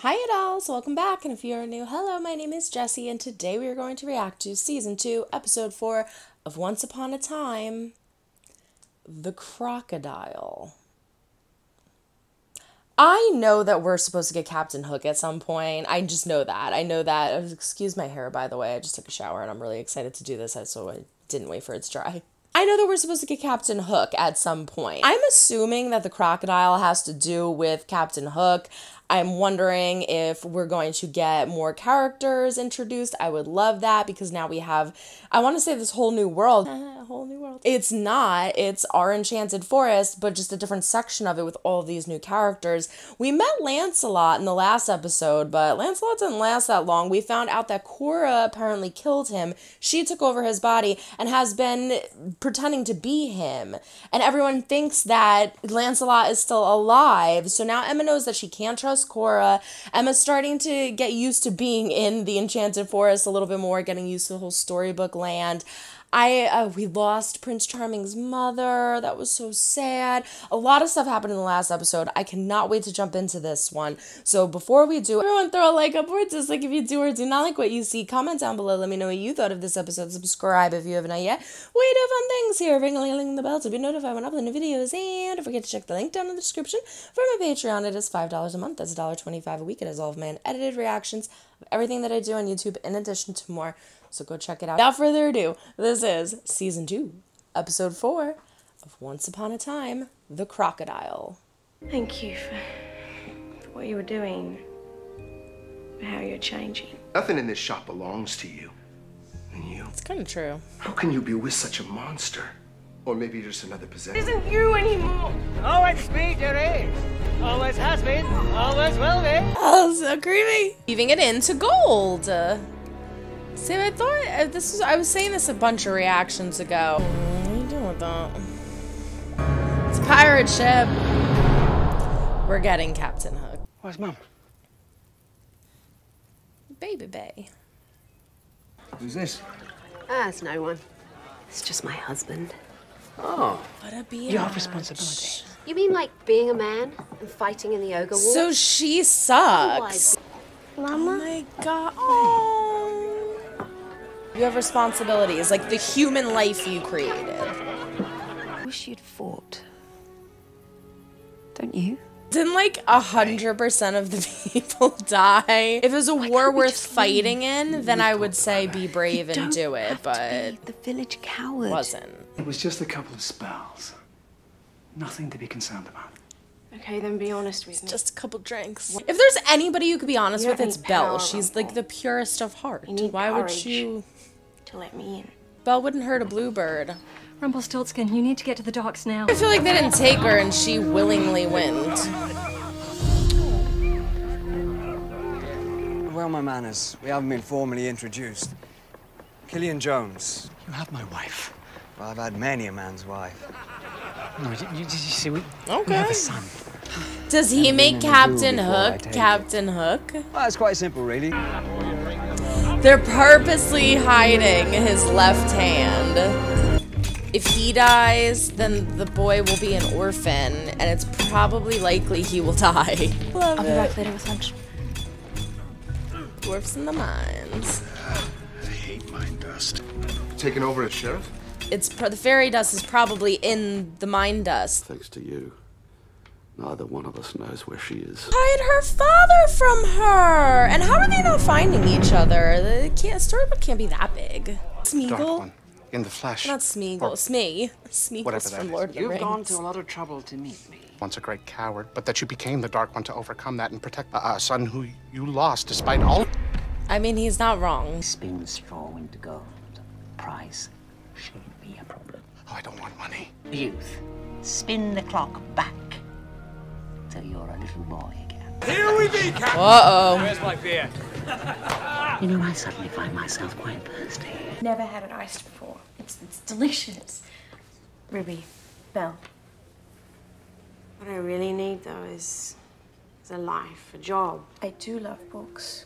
Hi dolls, welcome back, and if you are new, hello, my name is Jessie, and today we are going to react to Season 2, Episode 4 of Once Upon a Time, The Crocodile. I know that we're supposed to get Captain Hook at some point. I just know that. I know that. Excuse my hair, by the way. I just took a shower, and I'm really excited to do this, so I didn't wait for it to dry. I know that we're supposed to get Captain Hook at some point. I'm assuming that the crocodile has to do with Captain Hook. I'm wondering if we're going to get more characters introduced. I would love that because now we have, I want to say this whole new world. A whole new world. It's not. It's our enchanted forest, but just a different section of it with all of these new characters. We met Lancelot in the last episode, but Lancelot didn't last that long. We found out that Cora apparently killed him. She took over his body and has been pretending to be him. And everyone thinks that Lancelot is still alive. So now Emma knows that she can't trust Cora. Emma's starting to get used to being in the Enchanted Forest a little bit more, getting used to the whole storybook land. We lost Prince Charming's mother. That was so sad. A lot of stuff happened in the last episode. I cannot wait to jump into this one. So before we do, everyone throw a like up or dislike if you do or do not like what you see. Comment down below. Let me know what you thought of this episode. Subscribe if you haven't yet. We do fun things here. Ring-a-ling the bell to be notified when I upload new videos. And don't forget to check the link down in the description for my Patreon. It is $5 a month. That's $1.25 a week. It has all of my unedited reactions of everything that I do on YouTube in addition to more. So go check it out. Without further ado, this is Season 2, Episode 4 of Once Upon a Time, The Crocodile. Thank you for what you were doing, for how you're changing. Nothing in this shop belongs to you. And you. It's kind of true. How can you be with such a monster? Or maybe you're just another possession. It isn't you anymore. Oh, it's me, Jerry. Always has been, always will be. Oh, so creepy. Weaving it into gold. See, I thought I was saying this a bunch of reactions ago. What are you doing with that? It's a pirate ship. We're getting Captain Hook. Where's Mum? Baby Bay. Who's this? It's no one. It's just my husband. Oh, What a bitch. you have responsibility. You mean like being a man and fighting in the ogre war? So she sucks. Mama? Oh my god. Oh. You have responsibilities, like the human life you created. I wish you'd fought. Don't you? Didn't like 100% of the people die? If it was a war worth fighting in, then I would say be brave and do it, but the village coward. wasn't. It was just a couple of spells. Nothing to be concerned about. Okay, then be honest with me. Just a couple drinks. If there's anybody you could be honest You with, don't it's need Belle. power, She's like the purest of heart. You need Why would courage. you? To let me in. Belle wouldn't hurt a bluebird. Rumpelstiltskin, you need to get to the docks now. I feel like they didn't take her and she willingly went. Well, my manners, we haven't been formally introduced. Killian Jones. You have my wife. Well, I've had many a man's wife. No, you see, we Okay. have a son. Does he make in the Captain room before I Hook take Captain Hook? Well, it's quite simple, really. They're purposely hiding his left hand. If he dies, then the boy will be an orphan, and it's probably likely he will die. Love I'll be it. back later with lunch. Dwarfs in the mines. I hate mine dust. Taking over as sheriff? The fairy dust is probably in the mine dust. Thanks to you, neither one of us knows where she is. Hide her father from her! And how are they not finding each other? The storybook can't be that big. Dark Smeagol? one. In the flesh. Not Smeagol. Or Smee. Smeagol's whatever that from is. Lord of the You've Rings. gone to a lot of trouble to meet me. Once a great coward, but that you became the Dark One to overcome that and protect a son who you lost despite all. I mean, he's not wrong. Spin straw into gold. Price shouldn't be a problem. Oh, I don't want money. Youth, spin the clock back till you're a little boy again. Uh-oh. Where's my beer? You know, I suddenly find myself quite thirsty. Never had it iced before. It's delicious. Ruby, Belle. What I really need, though, is a life, a job. I do love books.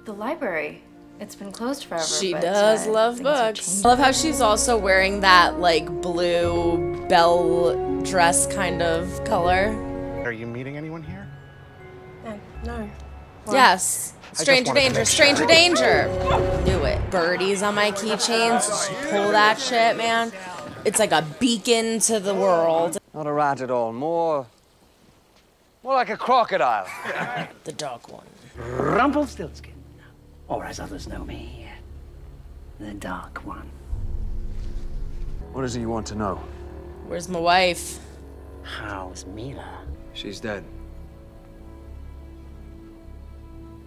The library. It's been closed forever. She but, does love things have books. changed. I love how she's also wearing that, like, blue bell dress kind of color. Are you meeting anyone here? No. Yes. Stranger danger, stranger danger. Knew it. Birdies on my keychains. Just pull that shit, man. It's like a beacon to the world. Not a rat at all. More like a crocodile. The dog one. Rumpelstiltskin, or as others know me, the Dark One. What is it you want to know? Where's my wife? How's Mila? She's dead.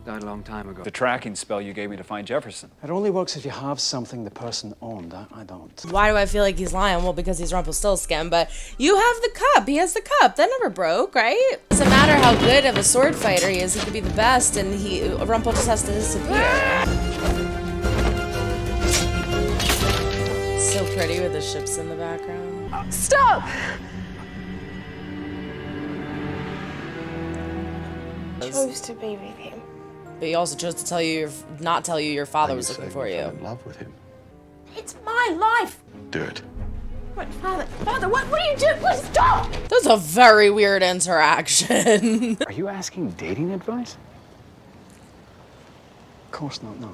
Died a long time ago. The tracking spell you gave me to find Jefferson. It only works if you have something the person owned. I don't. Why do I feel like he's lying? Well, because he's Rumpelstiltskin, but you have the cup. He has the cup. That never broke, right? Doesn't matter how good of a sword fighter he is. He could be the best, and Rumpel just has to disappear. So pretty with the ships in the background. Stop! I chose to be with him. But he also chose to not tell you your father was looking for you. In love with him. It's my life! Do it. What, Father, what are you doing? Please stop! That was a very weird interaction. Are you asking dating advice? Of course not, no.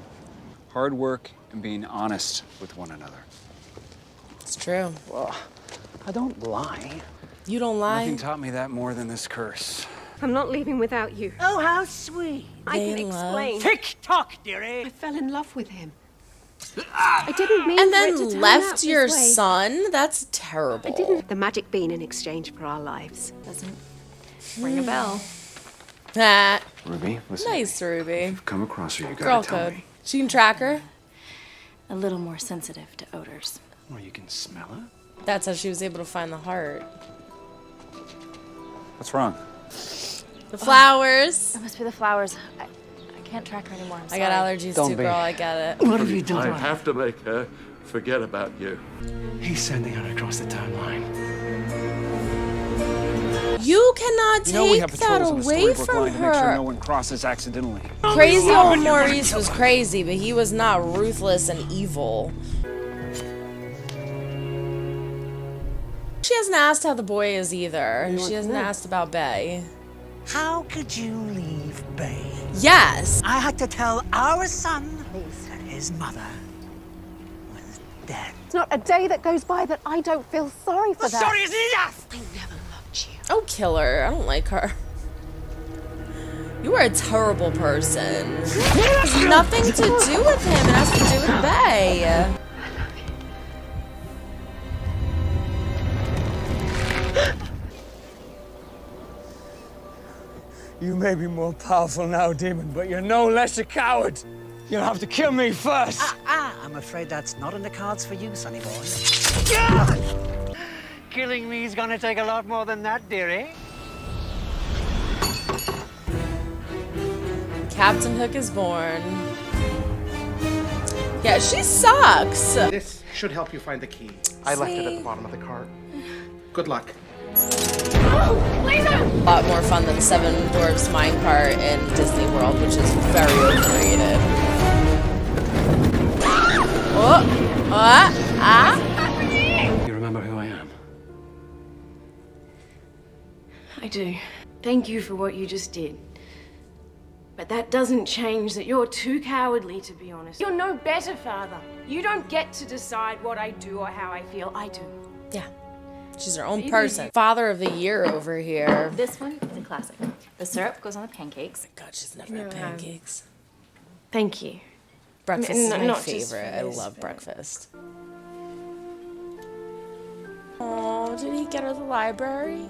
Hard work and being honest with one another. It's true. Well, I don't lie. You don't lie? Nothing taught me that more than this curse. I'm not leaving without you. Oh, how sweet. I can explain. Tick-tock, dearie. I fell in love with him. I didn't mean And for it to then turn left out your this way. son? That's terrible. I didn't. The magic bean in exchange for our lives. Doesn't ring a bell. Ah, Ruby, listen. nice, Ruby. You've come across her, you Girl gotta tell code. me. She can track her. A little more sensitive to odors. Well, you can smell it. That's how she was able to find the heart. What's wrong? The flowers. That must be the flowers. I can't track her anymore. I'm I sorry. got allergies too, girl. I get it. What have you done? I have to make her forget about you. He's sending her across the town line. You cannot You know we take have that patrols on the away Storybook from line to make sure no her. one crosses accidentally. Crazy old Maurice was crazy, but he was not ruthless and evil. She hasn't asked how the boy is either, and she hasn't asked about Bay. How could you leave Bay? Yes. I had to tell our son that his mother was dead. It's not a day that goes by that I don't feel sorry for The that. story is enough! I never loved you. Oh, kill her. I don't like her. You are a terrible person. It has nothing to do with him. It has to do with Bay. You may be more powerful now, demon, but you're no less a coward. You'll have to kill me first. I'm afraid that's not in the cards for you, sonny boy. Killing me's gonna take a lot more than that, dearie. Captain Hook is born. Yeah, she sucks. This should help you find the key. I left it at the bottom of the cart. Good luck. A lot more fun than Seven Dwarfs Minecart in Disney World, which is very overrated. You remember who I am? I do. Thank you for what you just did. But that doesn't change that you're too cowardly, to be honest. You're no better, Father. You don't get to decide what I do or how I feel. I do. Yeah. She's her own person. Father of the year over here. This one is a classic. The syrup goes on the pancakes. God, she's never had pancakes. Thank you. Breakfast I mean, is my not just for favorite. I this, love but- breakfast. Oh, did he get her the library?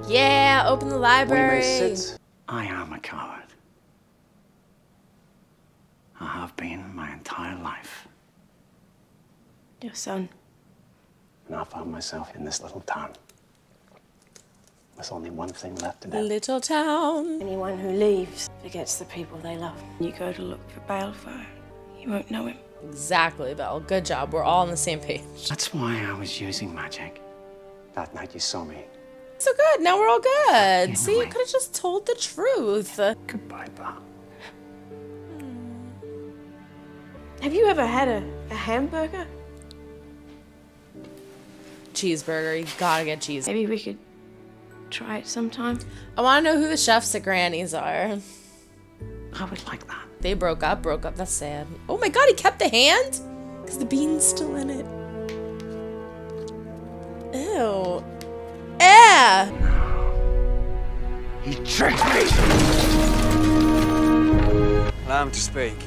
Yeah, open the library. I am a coward. I have been my entire life. Your son. And I found myself in this little town. There's only one thing left to do. Little town. Anyone who leaves forgets the people they love. You go to look for Balefire, you won't know him. Exactly, Belle. Good job. We're all on the same page. That's why I was using magic. That night you saw me. So good. Now we're all good. You See, know you it. could have just told the truth. Goodbye, Bob. Have you ever had a hamburger? Cheeseburger. You gotta get cheese. Maybe we could try it sometime? I want to know who the chefs at Granny's are. I would like that. They broke up. That's sad. Oh my god, he kept the hand? Because the bean's still in it. Ew. He tricked me! Allow him to speak.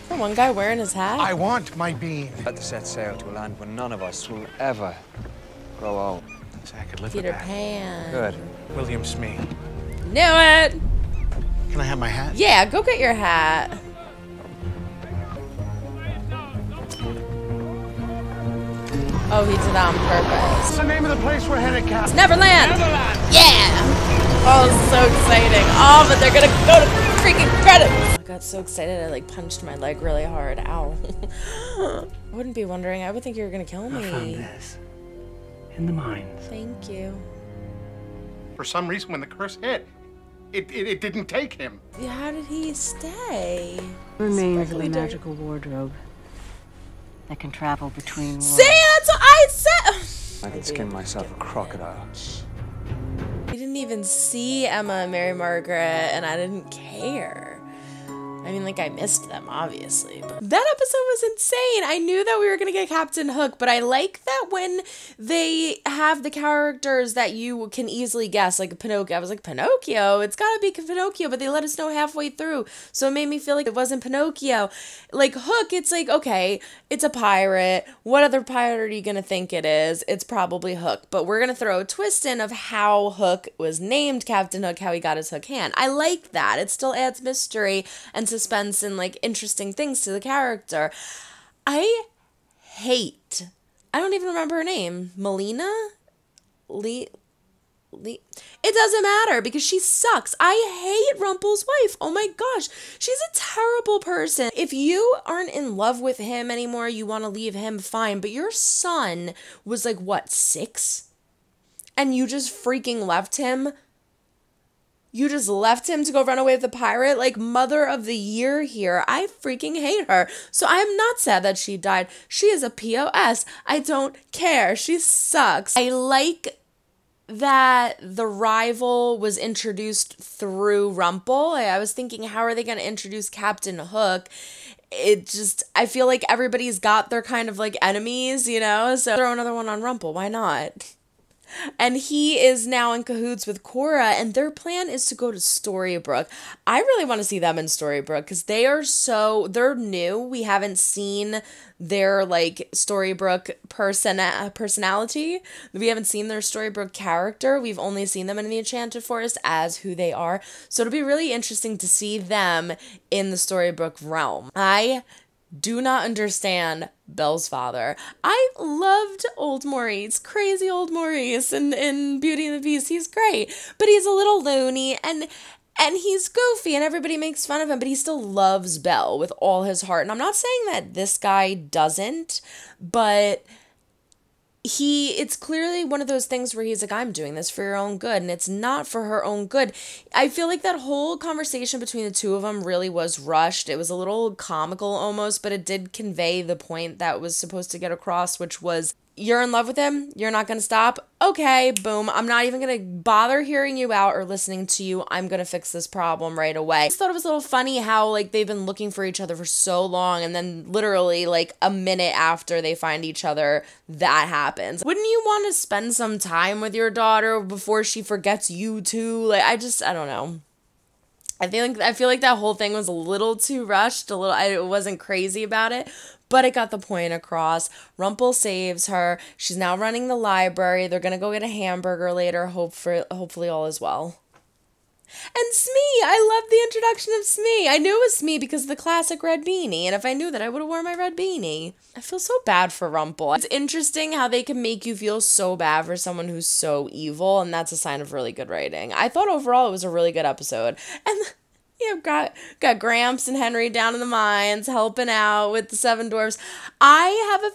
The one guy wearing his hat? I want my bean. About to set sail to a land where none of us will ever grow old. I could live Peter with that. Pan. Good. William Smee. Knew it! Can I have my hat? Yeah, go get your hat. Oh, he did that on purpose. What's the name of the place we're headed, Cap? Neverland! Yeah! Oh, so exciting. Oh, but they're gonna go to freaking credits! I got so excited I like punched my leg really hard. Ow. I wouldn't be wondering. I would think you were gonna kill me. I found this in the mines. Thank you. For some reason, when the curse hit, it didn't take him. Yeah, how did he stay? Remains of a magical wardrobe that can travel between worlds. See, that's what I said! I could skin myself a crocodile. I didn't even see Emma and Mary Margaret, and I didn't care. I mean, like, I missed them, obviously. But that episode was insane. I knew that we were going to get Captain Hook, but I like that when they have the characters that you can easily guess, like Pinocchio. I was like, Pinocchio? It's got to be Pinocchio, but they let us know halfway through. So it made me feel like it wasn't Pinocchio. Like, Hook, it's like, okay, it's a pirate. What other pirate are you going to think it is? It's probably Hook. But we're going to throw a twist in of how Hook was named Captain Hook, how he got his hook hand. I like that. It still adds mystery and suspense and like interesting things to the character. I don't even remember her name. Melina? It doesn't matter because she sucks. I hate Rumpel's wife. Oh my gosh. She's a terrible person. If you aren't in love with him anymore, you want to leave him, fine. But your son was like, what, 6? And you just freaking left him? You just left him to go run away with the pirate? Like, mother of the year here. I freaking hate her. So I am not sad that she died. She is a POS. I don't care. She sucks. I like that the rival was introduced through Rumpel. I was thinking, how are they going to introduce Captain Hook? I feel like everybody's got their kind of like enemies, you know? So throw another one on Rumpel. Why not? And he is now in cahoots with Cora, and their plan is to go to Storybrooke. I really want to see them in Storybrooke because they're new. We haven't seen their like Storybrooke personality. We haven't seen their Storybrooke character. We've only seen them in the Enchanted Forest as who they are. So it'll be really interesting to see them in the Storybrooke realm. I do not understand Belle's father. I loved old Maurice, crazy old Maurice in Beauty and the Beast. He's great, but he's a little loony and he's goofy and everybody makes fun of him, but he still loves Belle with all his heart. And I'm not saying that this guy doesn't, but it's clearly one of those things where he's like, I'm doing this for your own good, and it's not for her own good. I feel like that whole conversation between the two of them really was rushed. It was a little comical almost, but it did convey the point that was supposed to get across, which was, you're in love with him, you're not going to stop? Okay, boom, I'm not even going to bother hearing you out or listening to you. I'm going to fix this problem right away. I just thought it was a little funny how like they've been looking for each other for so long, and then literally like a minute after they find each other, that happens. Wouldn't you want to spend some time with your daughter before she forgets you too? Like, I don't know. I feel like that whole thing was a little too rushed. I wasn't crazy about it, but it got the point across. Rumpel saves her. She's now running the library. They're gonna go get a hamburger later. Hopefully all is well. And Smee! I love the introduction of Smee. I knew it was Smee because of the classic red beanie, and if I knew that, I would have worn my red beanie. I feel so bad for Rumpel. It's interesting how they can make you feel so bad for someone who's so evil, and that's a sign of really good writing. I thought overall it was a really good episode. And you've got Gramps and Henry down in the mines helping out with the 7 dwarfs. I have a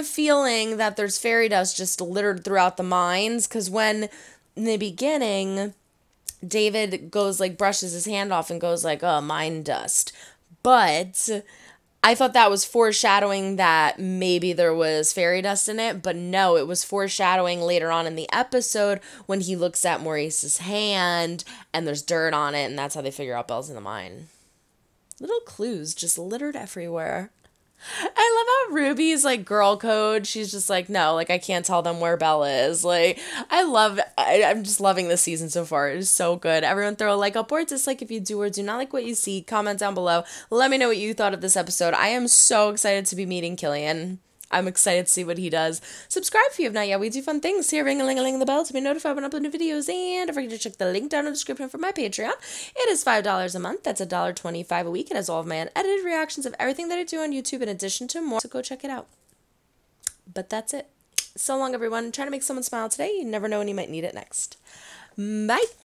feeling that there's fairy dust just littered throughout the mines, because when, in the beginning, David goes, like, brushes his hand off and goes, like, oh, mine dust. But I thought that was foreshadowing that maybe there was fairy dust in it, but no, it was foreshadowing later on in the episode when he looks at Maurice's hand and there's dirt on it, and that's how they figure out Belle's in the mine. Little clues just littered everywhere. I love how Ruby's like girl code. She's just like, no, like I can't tell them where Belle is. Like, I'm just loving this season so far. It is so good. Everyone throw a like up or dislike if you do or do not like what you see. Comment down below. Let me know what you thought of this episode. I am so excited to be meeting Killian. I'm excited to see what he does. Subscribe if you have not yet. We do fun things here. Ring-a-ling-a-ling the bell to be notified when I upload new videos. And don't forget to check the link down in the description for my Patreon. It is $5 a month. That's $1.25 a week. It has all of my unedited reactions of everything that I do on YouTube in addition to more. So go check it out. But that's it. So long, everyone. Try to make someone smile today. You never know when you might need it next. Bye.